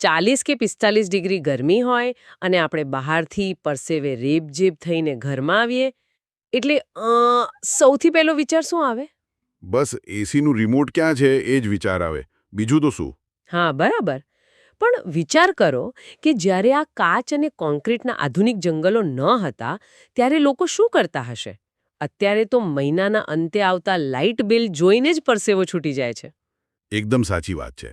40 કે 45 ડિગ્રી ગરમી હોય અને આપણે બહારથી પરસેવે રેબઝેબ થઈને ઘરમાં આવીએ એટલે સૌથી પહેલો વિચાર શું આવે? બસ એસીનું રિમોટ ક્યાં છે એ જ વિચાર આવે. બીજું તો શું? હા, બરાબર. પણ વિચાર કરો કે જ્યારે આ કાચ અને કોન્ક્રીટના આધુનિક જંગલો ન હતા ત્યારે લોકો શું કરતા હશે? અત્યારે તો મહિનાના અંતે આવતા લાઇટ બિલ જોઈને જ પરસેવો છૂટી જાય છે. એકદમ સાચી વાત છે.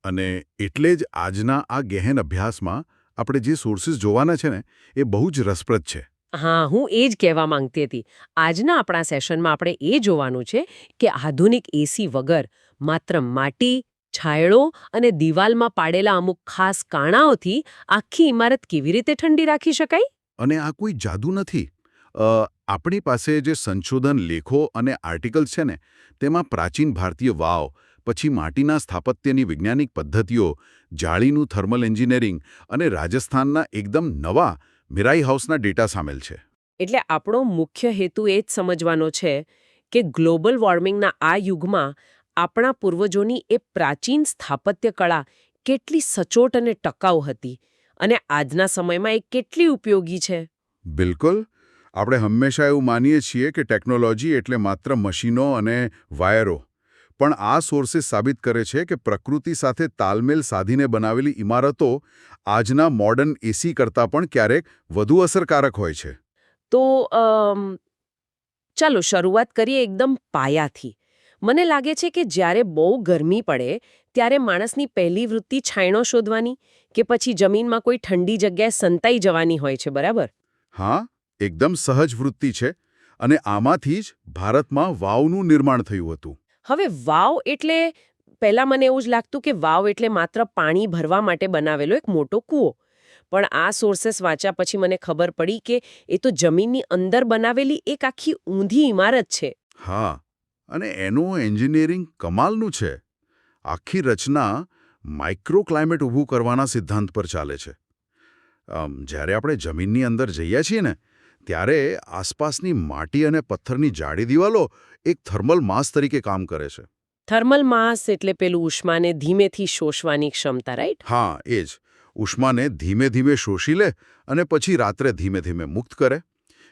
અને એટલે જ આજના આ ગહેન અભ્યાસમાં આપણે જે સોર્સિસ જોવાના છે ને એ બહુ જ રસપ્રદ છે. હા, હું એ જ કહેવા માંગતી હતી. આજના આપણા સેશનમાં આપણે એ જોવાનું છે કે આધુનિક એસી વગર માત્ર માટી, છાંયડો અને દિવાલમાં પાડેલા અમુક ખાસ કાણાઓથી આખી ઇમારત કેવી રીતે ઠંડી રાખી શકાય? અને આ કોઈ જાદુ નથી. આપણી પાસે જે સંશોધન લેખો અને આર્ટિકલ્સ છે ને તેમાં પ્રાચીન ભારતીય વાવ, પછી માટીના સ્થાપત્યની વૈજ્ઞાનિક પદ્ધતિઓ, જાળીનું થર્મલ એન્જિનિયરિંગ અને રાજસ્થાનના એકદમ નવા મિરાઈ હાઉસના ડેટા સામેલ છે. એટલે આપણો મુખ્ય હેતુ એ જ સમજવાનો છે કે ગ્લોબલ વોર્મિંગના આ યુગમાં આપણા પૂર્વજોની એ પ્રાચીન સ્થાપત્ય કળા કેટલી સચોટ અને ટકાઉ હતી અને આજના સમયમાં એ કેટલી ઉપયોગી છે. બિલકુલ. આપણે હંમેશા એવું માનીએ છીએ કે ટેકનોલોજી એટલે માત્ર મશીનો અને વાયરો. પણ આ સોર્સિસ સાબિત કરે છે કે પ્રકૃતિ સાથે તાલમેલ સાધીને બનાવેલી ઇમારતો આજના મોડર્ન એસી કરતાં પણ ક્યારેક વધુ અસરકારક હોય છે. તો ચાલો શરૂઆત કરીએ એકદમ પાયાથી. મને લાગે છે કે જ્યારે બહુ ગરમી પડે ત્યારે માણસની પહેલી વૃત્તિ છાંયડો શોધવાની કે પછી જમીનમાં કોઈ ઠંડી જગ્યાએ સંતાઈ જવાની હોય છે, બરાબર? હા, એકદમ સહજ વૃત્તિ છે. અને આમાંથી જ ભારતમાં વાવનું નિર્માણ થયું હતું. હવે વાવ એટલે પહેલા મને એવું જ લાગતું કે વાવ એટલે માત્ર પાણી ભરવા માટે બનાવેલો એક મોટો કૂવો. પણ આ સોર્सेस વાંચ્યા પછી મને ખબર પડી કે એ તો જમીનની અંદર બનાવેલી એક આખી ઊંધી ઇમારત છે. હા, અને એનું એન્જિનિયરિંગ કમાલનું છે. આખી રચના માઇક્રોક્લાઇમેટ ઊભું કરવાના સિદ્ધાંત પર ચાલે છે. જ્યારે આપણે જમીનની અંદર જઈએ છીએ ને ત્યારે આસપાસની માટી અને પથ્થરની જાડી દિવાલો એક થર્મલ માસ તરીકે કામ કરે છે. થર્મલ માસ એટલે પેલું ઉષ્માને ધીમેથી શોષવાની ક્ષમતા, રાઈટ? હા, એ જ. ઉષ્માને ધીમે ધીમે શોષી લે અને પછી રાત્રે ધીમે ધીમે મુક્ત કરે.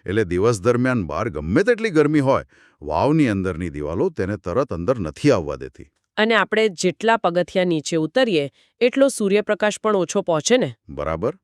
એટલે દિવસ દરમિયાન બહાર ગમે તેટલી ગરમી હોય, વાવની અંદરની દિવાલો તેને તરત અંદર નથી આવવા દેતી. અને આપણે જેટલા પગથિયા નીચે ઉતરીએ એટલો સૂર્યપ્રકાશ પણ ઓછો પહોંચે ને. બરાબર.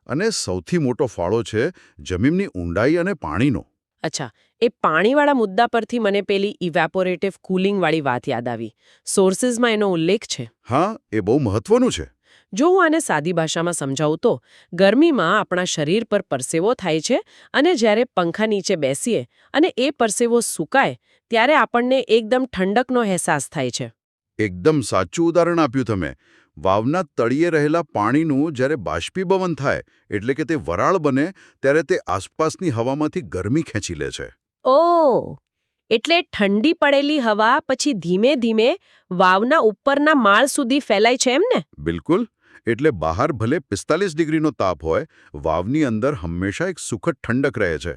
અને સૌથી મોટો ફાળો છે જમીનની ઊંડાઈ અને પાણીનો. અચ્છા, એ પાણીવાળા મુદ્દા પરથી મને પેલી ઇવેપોરેટિવ કુલિંગવાળી વાત યાદ આવી. સોર્સિસમાં એનો ઉલ્લેખ છે. હા, એ બહુ મહત્વનું છે. જો હું આને સાદી ભાષામાં સમજાવું તો ગરમીમાં આપણા શરીર પર પરસેવો થાય છે અને જ્યારે પંખા નીચે બેસીએ અને એ પરસેવો સુકાય ત્યારે આપણને એકદમ ઠંડકનો અહેસાસ થાય છે. એકદમ સાચું ઉદાહરણ આપ્યું તમે. વાવના તળિયે રહેલા પાણીનું જ્યારે બાષ્પીભવન થાય એટલે કે તે વરાળ બને ત્યારે તે આસપાસની હવામાંથી ગરમી ખેંચી લે છે. ઓહ! એટલે ઠંડી પડેલી હવા પછી ધીમે ધીમે વાવના ઉપરના માળ સુધી ફેલાય છે એમ ને? બિલકુલ. એટલે બહાર ભલે 45 ડિગ્રીનો તાપ હોય, વાવની અંદર હંમેશા એક સુખદ ઠંડક રહે છે.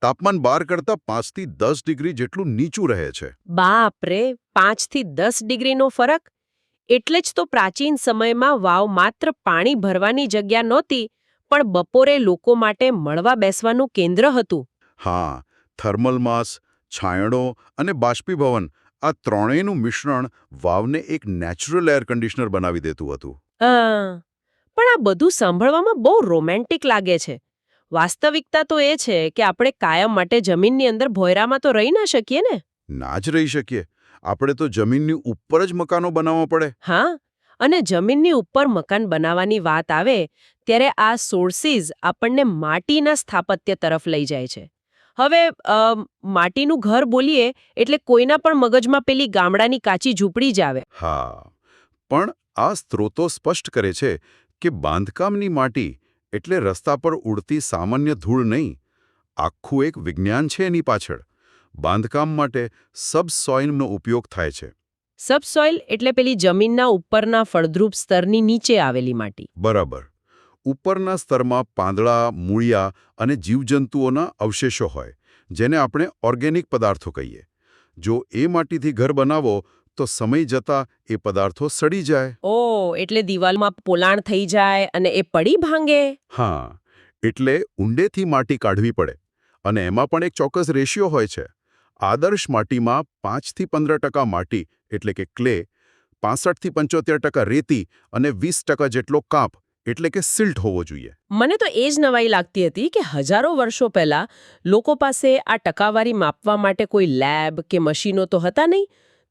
તાપમાન 12 કરતાં 5 થી 10 ડિગ્રી જેટલું નીચું રહે છે. બાપ રે! 5 થી 10 ડિગ્રીનો ફરક? એટલે જ તો પ્રાચીન સમયમાં વાવ માત્ર પાણી ભરવાની જગ્યા નહોતી પણ બપોરે લોકો માટે મળવા બેસવાનું કેન્દ્ર હતું. હા, થર્મલ માસ, છાંયડો અને બાષ્પીભવન આ ત્રણેયનું મિશ્રણ વાવને એક નેચરલ એર કન્ડિશનર બનાવી દેતું હતું. પણ આ બધું સાંભળવામાં બહુ રોમેન્ટિક લાગે છે. વાસ્તવિકતા તો એ છે કે આપણે કાયમ માટે જમીનની અંદર ભોયરામાં તો રહી ના શકીએ ને. ના જ રહી શકીએ. આપણે તો જમીનની ઉપર જ મકાનો બનાવવા પડે. હા, અને જમીનની ઉપર મકાન બનાવવાની વાત આવે ત્યારે આ સોર્સિસ આપણને માટીના સ્થાપત્ય તરફ લઈ જાય છે. હવે માટીનું ઘર બોલીએ એટલે કોઈના પણ મગજમાં પેલી ગામડાની કાચી ઝૂંપડી જ આવે. હા, પણ આ સ્ત્રોતો સ્પષ્ટ કરે છે કે બાંધકામની માટી એટલે રસ્તા પર ઉડતી સામાન્ય ધૂળ નહીં. આખું એક વિજ્ઞાન છે એની પાછળ. બાંધકામ માટે સબસોઇલનો ઉપયોગ થાય છે. સબસોઇલ એટલે પેલી જમીનના ઉપરના ફળદ્રુપ સ્તરની નીચે આવેલી માટી. બરાબર. ઉપરના સ્તરમાં પાંદડા, મૂળિયા અને જીવજંતુઓના અવશેષો હોય, જેને આપણે ઓર્ગેનિક પદાર્થો કહીએ. જો એ માટીથી ઘર બનાવો તો સમય જતાં એ પદાર્થો સડી જાય. ઓ એટલે દિવાલમાં પોલાણ થઈ જાય અને એ પડી ભાંગે. હા, એટલે ઊંડેથી માટી કાઢવી પડે અને એમાં પણ એક ચોક્કસ રેશિયો હોય છે. આદર્શ માટીમાં 5 થી 15% માટી એટલે કે ક્લે, 65 થી 75% રેતી અને 20% જેટલો કાંપ એટલે કે સિલ્ટ હોવો જોઈએ. મને તો એ જ નવાઈ લાગતી હતી કે હજારો વર્ષો પહેલા લોકો પાસે આ ટકાવારી માપવા માટે કોઈ લેબ કે મશીનો તો હતા નહીં,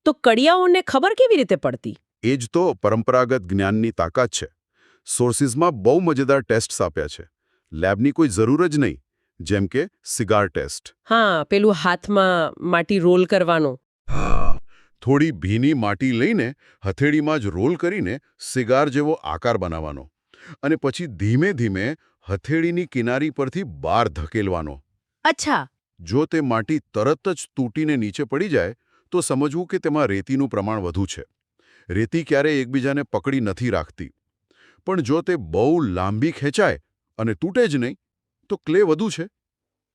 તો કડિયાઓને ખબર કેવી રીતે પડતી? એ જ તો પરંપરાગત જ્ઞાનની તાકાત છે. સોર્સિસમાં બહુ મજેદાર ટેસ્ટ્સ આપ્યા છે. લેબની કોઈ જરૂર જ નહીં, જેમ કે સિગાર ટેસ્ટ. હા, પેલું હાથમાં માટી રોલ કરવાનું. હા, થોડી ભીની માટી લઈને હથેળીમાં જ રોલ કરીને સિગાર જેવો આકાર બનાવવાનો અને પછી ધીમે ધીમે હથેળીની કિનારી પરથી બહાર ધકેલવાનો. અચ્છા. જો તે માટી તરત જ તૂટીને નીચે પડી જાય તો સમજવું કે તેમાં રેતીનું પ્રમાણ વધુ છે. રેતી ક્યારેય એકબીજાને પકડી નથી રાખતી. પણ જો તે બહુ લાંબી ખેંચાય અને તૂટે જ નહીં તો ક્લે વધુ છે.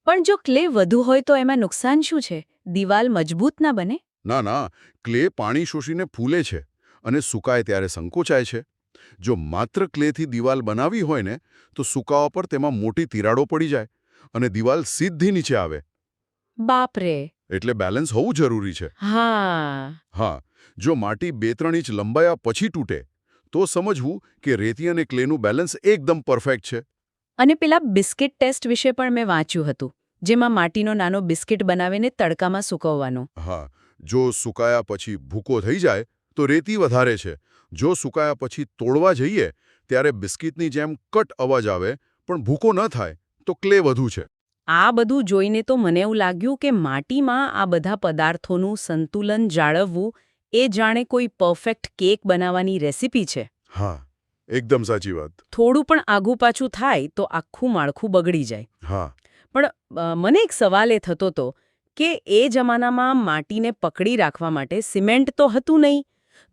પણ જો ક્લે વધુ હોય તો એમાં નુકસાન શું છે? દિવાલ મજબૂત ના બને? ના, ક્લે પાણી શોષીને ફૂલે છે અને સુકાય ત્યારે સંકોચાય છે. જો માત્ર ક્લેથી દિવાલ બનાવી હોય ને તો સુકાવા પર તેમાં મોટી તિરાડો પડી જાય અને દિવાલ સીધી નીચે આવે. બાપ રે. એટલે બેલેન્સ હોવું જરૂરી છે. હા. હા, જો માટી 2-3 ઇંચ લંબાયા પછી તૂટે તો સમજવું કે રેતી અને ક્લેનું બેલેન્સ એકદમ પરફેક્ટ છે. અને પેલા બિસ્કિટ ટેસ્ટ વિશે પણ મેં વાંચ્યું હતું, જેમાં માટીનો નાનો બિસ્કિટ બનાવીને તડકામાં સૂકવવાનો. હા, જો સુકાયા પછી ભૂકો થઈ જાય તો રેતી વધારે છે. જો સુકાયા પછી તોડવા જઈએ ત્યારે બિસ્કિટની જેમ કટ અવાજ આવે પણ ભૂકો ન થાય તો ક્લે વધુ છે. આ બધું જોઈને તો મને એવું લાગ્યું કે માટીમાં આ બધા પદાર્થોનું સંતુલન જાળવવું એ જાણે કોઈ પરફેક્ટ કેક બનાવવાની રેસીપી છે. હા, એકદમ સાચી વાત. થોડું પણ આઘું પાછું થાય તો આખું માળખું બગડી જાય. હા, પણ મને એક સવાલ એ થતો હતો કે એ જમાનામાં માટીને પકડી રાખવા માટે સિમેન્ટ તો હતું નહીં,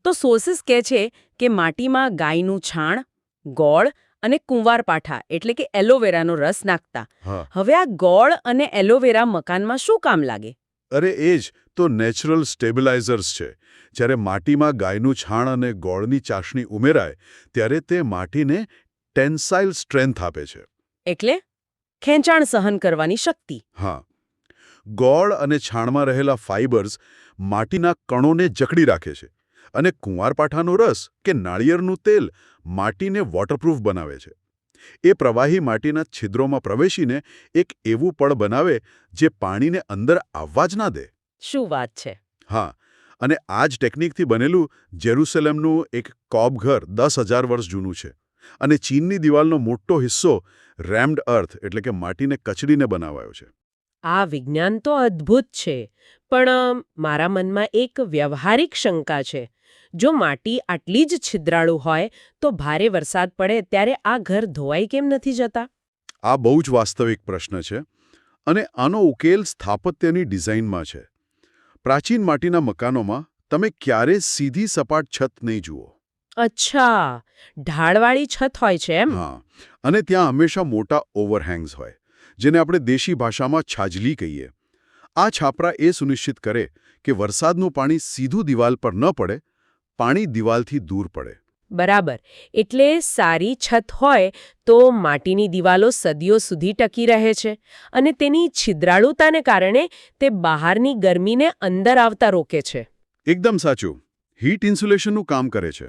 તો સોર્સિસ કહે છે કે માટીમાં ગાયનું છાણ, ગોળ અને કુંવારપાઠા એટલે કે એલોવેરાનો રસ નાખતા. હા. હવે આ ગોળ અને એલોવેરા મકાનમાં શું કામ લાગે? અરે એ જ તો નેચરલ સ્ટેબિલાઇઝર્સ છે. જ્યારે માટીમાં ગાયનું છાણ અને ગોળની ચાસણી ઉમેરાય ત્યારે તે માટીને ટેન્સાઇલ સ્ટ્રેન્થ આપે છે. એટલે ખેંચાણ સહન કરવાની શક્તિ. હા, ગોળ અને છાણમાં રહેલા ફાઇબર્સ માટીના કણોને જકડી રાખે છે અને કુંવારપાઠાનો રસ કે નાળિયેરનું તેલ માટીને વોટરપ્રૂફ બનાવે છે. એ પ્રવાહી માટીના છિદ્રોમાં પ્રવેશીને એક એવું પડ બનાવે જે પાણીને અંદર આવવા જ ના દે. શું વાત છે! હા, અને આ જ ટેકનિકથી બનેલું જેરુસલેમનું એક કોબ ઘર 10,000 વર્ષ જૂનું છે અને ચીનની દિવાલનો મોટો હિસ્સો રેમ્ડ અર્થ એટલે કે માટીને કચડીને બનાવાયો છે. આ વિજ્ઞાન તો અદ્ભુત છે, પણ મારા મનમાં એક વ્યવહારિક શંકા છે. જો માટી આટલી જ છિદ્રાળુ હોય તો ભારે વરસાદ પડે ત્યારે આ ઘર ધોવાઈ કેમ નથી જતા? આ બહુ જ વાસ્તવિક પ્રશ્ન છે અને આનો ઉકેલ સ્થાપત્યની ડિઝાઇનમાં છે. પ્રાચીન માટીના મકાનોમાં તમે ક્યારેય સીધી સપાટ છત નહીં જુઓ. અચ્છા, ઢાળવાળી છત હોય છે એમ? હા, અને ત્યાં હંમેશા મોટા ઓવરહેંગ્સ હોય, જેને આપણે દેશી ભાષામાં છાજલી કહીએ. આ છાપરા એ સુનિશ્ચિત કરે કે વરસાદનું પાણી સીધું દિવાલ પર ન પડે, પાણી દિવાલથી દૂર પડે. બરાબર. એટલે સારી છત હોય તો માટીની દિવાલો સદીઓ સુધી ટકી રહે છે અને તેની છિદ્રાળુતાને કારણે તે બહારની ગરમીને અંદર આવતા રોકે છે. એકદમ સાચું. હીટ ઇન્સ્યુલેશનનું કામ કરે છે.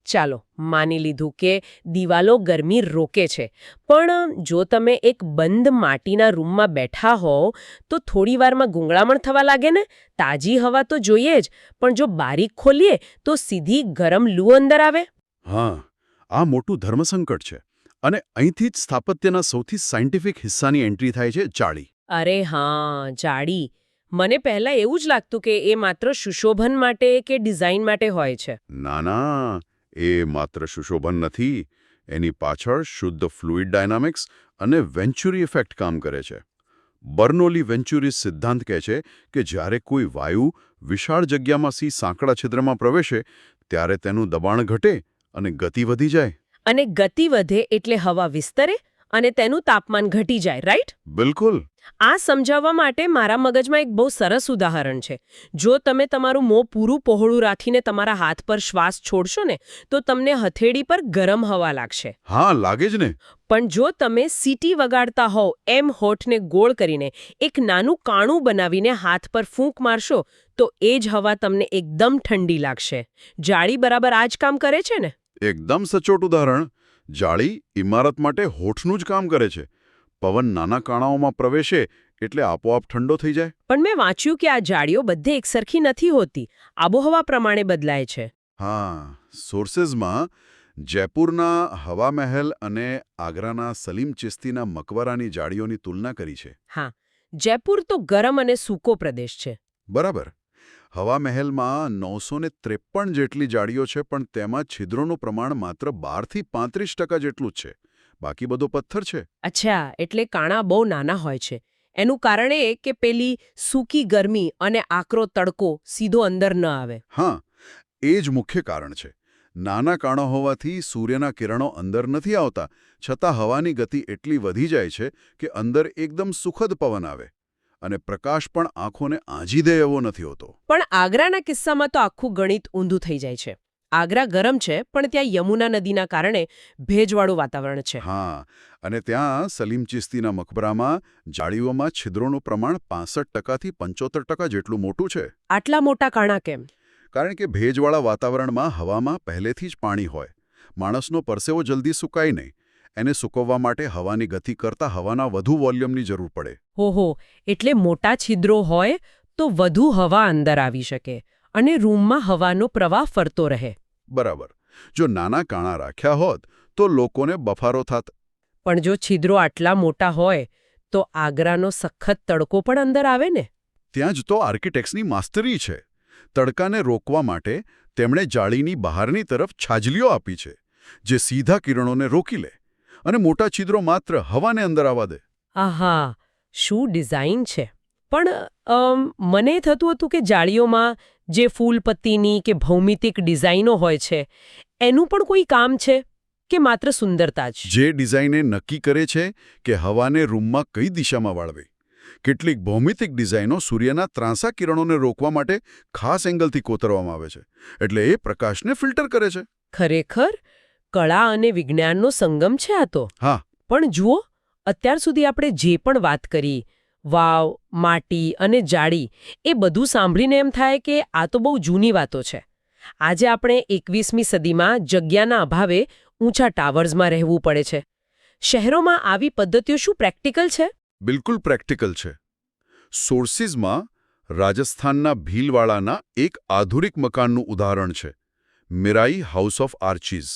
ચાલો, માની લીધું કે દિવાલો ગરમી રોકે છે, પણ જો તમે એક બંધ માટીના રૂમમાં બેઠા હોવ તો થોડીવારમાં ગૂંગળામણ થવા લાગે ને? તાજી હવા તો જોઈએ જ, પણ જો બારી ખોલીએ તો સીધી ગરમ લૂ અંદર આવે. હા, આ મોટું ધર્મસંકટ છે અને અહીંથી જ સ્થાપત્યના સૌથી સાયન્ટિફિક હિસ્સાની એન્ટ્રી થાય છે, જાળી. અરે હા, જાળી. મને પહેલા એવું જ લાગતું કે એ માત્ર સુશોભન માટે કે ડિઝાઇન માટે હોય છે. ના, એ માત્ર સુશોભન નથી. એની પાછળ શુદ્ધ ફ્લુઇડ ડાયનામિક્સ અને વેન્ચુરી ઇફેક્ટ કામ કરે છે. બર્નોલી વેન્ચુરી સિદ્ધાંત કહે છે કે જ્યારે કોઈ વાયુ વિશાળ જગ્યામાંથી સાંકડા છિદ્રમાં પ્રવેશે ત્યારે તેનું દબાણ ઘટે અને ગતિ વધી જાય. અને ગતિ વધે એટલે હવા વિસ્તરે અને તેનું તાપમાન ઘટી જાય, રાઈટ? બિલકુલ. આ સમજાવવા માટે મારા મગજમાં એક બહુ સરસ ઉદાહરણ છે. જો તમે તમારું મોં પૂરું પહોળું રાખીને તમારા હાથ પર શ્વાસ છોડશો ને તો તમને હથેળી પર ગરમ હવા લાગશે. હા, લાગે જ ને. પણ જો તમે સીટી વગાડતા હોવ એમ હોઠને ગોળ કરીને એક નાનું કાણું બનાવીને હાથ પર ફૂંક મારશો તો એ જ હવા તમને એકદમ ઠંડી લાગશે. જાળી બરાબર આ જ કામ કરે છે ને? એકદમ સચોટ ઉદાહરણ. જાળી ઇમારત માટે હોઠનું જ કામ કરે છે. પવન નાના કાણાઓમાં પ્રવેશે એટલે આપોઆપ ઠંડો થઈ જાય. પણ મેં વાંચ્યું કે આ જાળીઓ બધે એકસરખી નથી હોતી. આબોહવા પ્રમાણે બદલાય છે. હા, સોર્સેસમાં જયપુરના હવા મહેલ અને આગ્રાના સલીમ ચિશ્તીના મકબરાની જાળીઓની તુલના કરી છે. હા, જયપુર તો ગરમ અને સૂકો પ્રદેશ છે. બરાબર. હવા મહેલમાં 953 જેટલી જાળીઓ છે, પણ તેમાં છિદ્રોનું પ્રમાણ માત્ર 12 થી 35% જેટલું જ છે. બાકી બધો પથ્થર છે. અચ્છા, એટલે કાણા બહુ નાના હોય છે. એનું કારણ એ કે પેલી સૂકી ગરમી અને આકરો તડકો સીધો અંદર ન આવે. હા, એ જ મુખ્ય કારણ છે. નાના કાણા હોવાથી સૂર્યના કિરણો અંદર નથી આવતા, છતાં હવાની ગતિ એટલી વધી જાય છે કે અંદર એકદમ સુખદ પવન આવે અને પ્રકાશ પણ આંખોને આંજી દે એવો નથી હોતો. પણ આગ્રાના કિસ્સામાં તો આખું ગણિત ઊંધું થઈ જાય છે. આગ્રા ગરમ છે, પણ ત્યાં યમુના નદીના કારણે ભેજવાળું વાતાવરણ છે. હા, અને ત્યાં સલીમ ચિશ્તીના મકબરામાં જાળીઓમાં છિદ્રોનું પ્રમાણ 65% થી 75% જેટલું મોટું છે. આટલા મોટા કાણા કેમ? કારણ કે ભેજવાળા વાતાવરણમાં હવામાં પહેલેથી જ પાણી હોય. માણસનો પરસેવો જલ્દી સુકાય નહીં. એને સૂકવવા માટે હવાની ગતિ કરતાં હવાના વધુ વોલ્યુમની જરૂર પડે. ઓહો, એટલે મોટા છિદ્રો હોય તો વધુ હવા અંદર આવી શકે અને રૂમમાં હવાનો પ્રવાહ ફરતો રહે. બરાબર. જો નાના કાણા રાખ્યા હોત તો લોકોને બફારો થાત. પણ જો છિદ્રો આટલા મોટા હોય તો આગ્રાનો સખત તડકો પણ અંદર આવે ને? ત્યાં જ તો આર્કિટેક્ટ્સની માસ્ટરી છે. તડકાને રોકવા માટે તેમણે જાળીની બહારની તરફ છાજલીઓ આપી છે, જે સીધા કિરણોને રોકી લે અને મોટા છિદ્રો માત્ર હવાને અંદર આવવા દે. આહા, શું ડિઝાઇન છે! પણ મને થતું હતું કે જાળીઓમાં જે ફૂલપત્તીની કે ભૌમિતિક ડિઝાઇનો હોય છે એનું પણ કોઈ કામ છે કે માત્ર સુંદરતા જ? જે ડિઝાઇને નક્કી કરે છે કે હવાને રૂમમાં કઈ દિશામાં વાળવી. કેટલીક ભૌમિતિક ડિઝાઇનો સૂર્યના ત્રાંસા કિરણોને રોકવા માટે ખાસ એંગલથી કોતરવામાં આવે છે, એટલે એ પ્રકાશને ફિલ્ટર કરે છે. ખરેખર કળા અને વિજ્ઞાનનો સંગમ છે આ તો. હા. પણ જુઓ, અત્યાર સુધી આપણે જે પણ વાત કરી, વાવ, માટી અને જાળી, એ બધું સાંભળીને એમ થાય કે આ તો બહુ જૂની વાતો છે. આજે આપણે 21મી સદીમાં જગ્યાના અભાવે ઊંચા ટાવર્સમાં રહેવું પડે છે. શહેરોમાં આવી પદ્ધતિઓ શું પ્રેક્ટિકલ છે? બિલકુલ પ્રેક્ટિકલ છે. સોર્સિસમાં રાજસ્થાનના ભીલવાડાના એક આધુનિક મકાનનું ઉદાહરણ છે. મિરાઈ હાઉસ ઓફ આર્ચીઝ.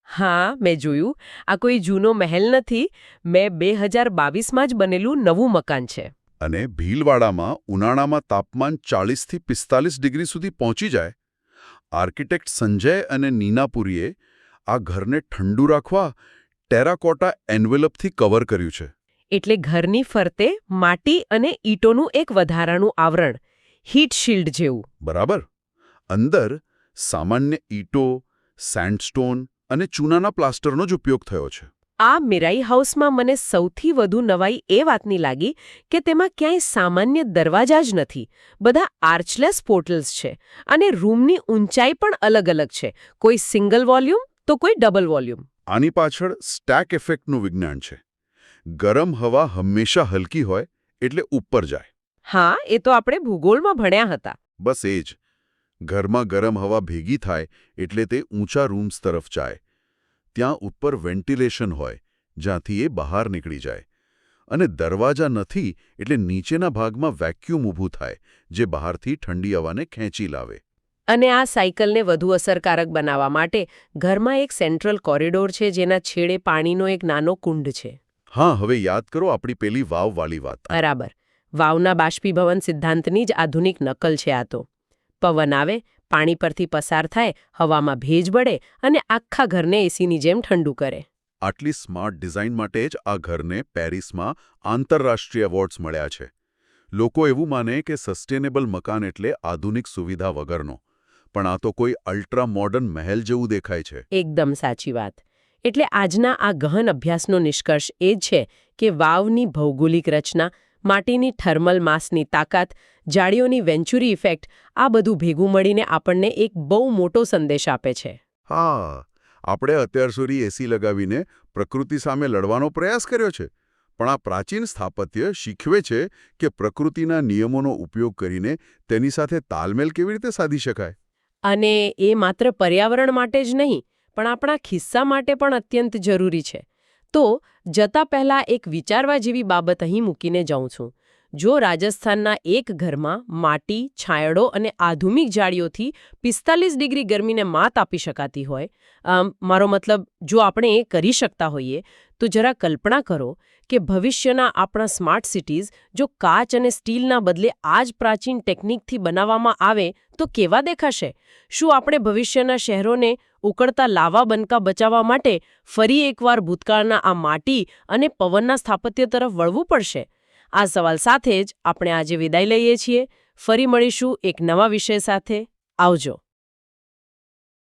હા, મેં જોયું. આ કોઈ જૂનો મહેલ નથી. મેં 2022માં જ બનેલું નવું મકાન છે. અને ભીલવાડામાં ઉનાળામાં તાપમાન 40 થી 45 ડિગ્રી સુધી પહોંચી જાય. આર્કિટેક્ટ સંજય અને નીનાપુરીએ આ ઘરને ઠંડુ રાખવા ટેરાકોટા એન્વેલપથી કવર કર્યું છે. એટલે ઘરની ફરતે માટી અને ઈંટોનું એક વધારાનું આવરણ, હીટ શિલ્ડ જેવું. બરાબર. અંદર સામાન્ય ઈંટો, સેન્ડસ્ટોન અને ચૂનાના પ્લાસ્ટરનો જ ઉપયોગ થયો છે. આ મિરાઈ હાઉસમાં મને સૌથી વધુ નવાઈ એ વાતની લાગી કે તેમાં ક્યાંય સામાન્ય દરવાજા જ નથી. બધા આર્ચલેસ પોર્ટલ્સ છે અને રૂમની ઊંચાઈ પણ અલગ અલગ છે. કોઈ સિંગલ વોલ્યુમ તો કોઈ ડબલ વોલ્યુમ. આની પાછળ સ્ટેક ઇફેક્ટનું વિજ્ઞાન છે. ગરમ હવા હંમેશા હલકી હોય એટલે ઉપર જાય. હા, એ તો આપણે ભૂગોળમાં ભણ્યા હતા. બસ એ જ. ઘરમાં ગરમ હવા ભેગી થાય એટલે તે ઊંચા રૂમ્સ તરફ જાય. ત્યાં ઉપર વેન્ટિલેશન હોય, જ્યાંથી એ બહાર નીકળી જાય. અને દરવાજા નથી એટલે નીચેના ભાગમાં વેક્યુમ ઊભું થાય, જે બહારથી ઠંડી હવાને ખેંચી લાવે. અને આ સાયકલને વધુ અસરકારક બનાવવા માટે ઘરમાં એક સેન્ટ્રલ કોરિડોર છે, જેના છેડે પાણીનો એક નાનો કુંડ છે. હા, હવે યાદ કરો આપણી પેલી વાવવાળી વાત. બરાબર. વાવના બાષ્પીભવન સિદ્ધાંતની જ આધુનિક નકલ છે આ તો. પવન આવે, પાણી પરથી પસાર થાય, હવામાં ભેજ બળે અને આખા ઘરને એસીની જેમ ઠંડુ કરે. આટલી સ્માર્ટ ડિઝાઇન માટે જ આ ઘરને પેરિસમાં આંતરરાષ્ટ્રીય એવોર્ડ્સ મળ્યા છે. લોકો એવું માને કે સસ્ટેનેબલ મકાન એટલે આધુનિક સુવિધા વગરનો, પણ આ તો કોઈ અલ્ટ્રા મોડર્ન મહેલ જેવું દેખાય છે. એકદમ સાચી વાત. એટલે આજના આ ગહન અભ્યાસનો નિષ્કર્ષ એ જ છે કે વાવની ભૌગોલિક રચના, માટીની થર્મલ માસની તાકાત, જાળીઓની વેન્ચુરી ઇફેક્ટ આ બધું ભેગું મળીને આપણને એક બહુ મોટો સંદેશ આપે છે. હા, આપણે અત્યાર સુધી એસી લગાવીને પ્રકૃતિ સામે લડવાનો પ્રયાસ કર્યો છે, પણ આ પ્રાચીન સ્થાપત્ય શીખવે છે કે પ્રકૃતિના નિયમોનો ઉપયોગ કરીને તેની સાથે તાલમેલ કેવી રીતે સાધી શકાય. અને એ માત્ર પર્યાવરણ માટે જ નહીં, પણ આપણા ખિસ્સા માટે પણ અત્યંત જરૂરી છે. તો જતા પહેલા એક વિચારવા જેવી બાબત અહીં મૂકીને જાઉં છું. જો રાજસ્થાનના એક ઘરમાં માટી, છાંયડો અને આધુનિક જાળીઓથી 45 ડિગ્રી ગરમીને માત આપી શકાતી હોય, મારો મતલબ જો આપણે એ કરી શકતા હોઈએ, તો જરા કલ્પના કરો કે ભવિષ્યના આપણા સ્માર્ટ સિટીઝ જો કાચ અને સ્ટીલના બદલે આ જ પ્રાચીન ટેકનિકથી બનાવવામાં આવે તો કેવા દેખાશે? શું આપણે ભવિષ્યના શહેરોને ઉકળતા લાવા બનકા બચાવવા માટે ફરી એકવાર ભૂતકાળના આ માટી અને પવનના સ્થાપત્ય તરફ વળવું પડશે? આ સવાલ સાથે જ આપણે આજે વિદાય લઈએ છીએ. ફરી મળીશું એક નવા વિષય સાથે. આવજો.